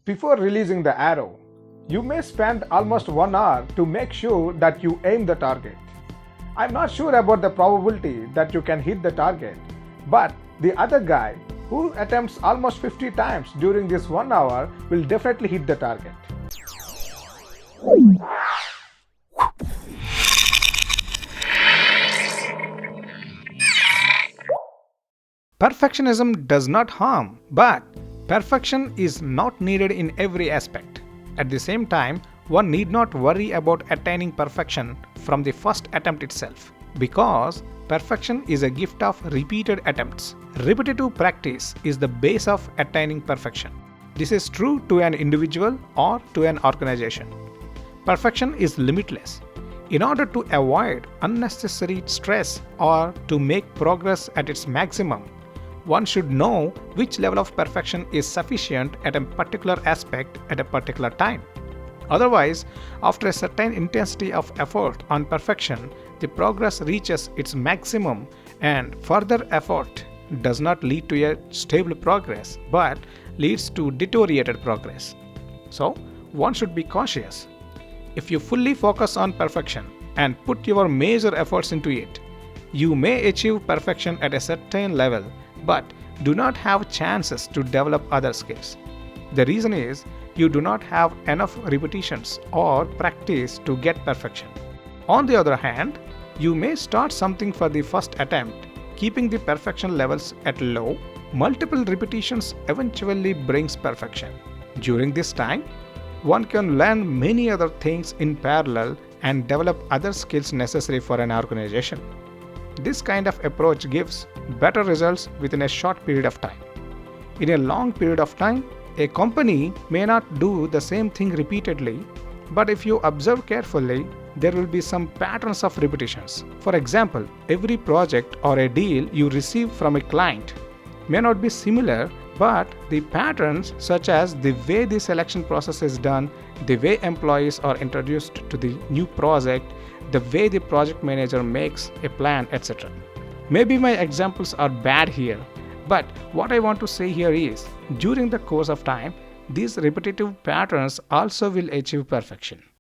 Before releasing the arrow, you may spend almost 1 hour to make sure that you aim the target. I'm not sure about the probability that you can hit the target, but the other guy who attempts almost 50 times during this 1 hour will definitely hit the target. Perfectionism does not harm, but perfection is not needed in every aspect. At the same time, one need not worry about attaining perfection from the first attempt itself, because perfection is a gift of repeated attempts. Repetitive practice is the base of attaining perfection. This is true to an individual or to an organization. Perfection is limitless. In order to avoid unnecessary stress or to make progress at its maximum, one should know which level of perfection is sufficient at a particular aspect at a particular time. Otherwise, after a certain intensity of effort on perfection, the progress reaches its maximum and further effort does not lead to a stable progress but leads to deteriorated progress. So, one should be cautious. If you fully focus on perfection and put your major efforts into it, you may achieve perfection at a certain level but do not have chances to develop other skills. The reason is you do not have enough repetitions or practice to get perfection. On the other hand, you may start something for the first attempt, keeping the perfection levels at low. Multiple repetitions eventually brings perfection. During this time, one can learn many other things in parallel and develop other skills necessary for an organization. This kind of approach gives better results within a short period of time. In a long period of time, a company may not do the same thing repeatedly, but if you observe carefully, there will be some patterns of repetitions. For example, every project or a deal you receive from a client may not be similar, but the patterns such as the way the selection process is done, the way employees are introduced to the new project, the way the project manager makes a plan, etc. Maybe my examples are bad here, but what I want to say here is, during the course of time, these repetitive patterns also will achieve perfection.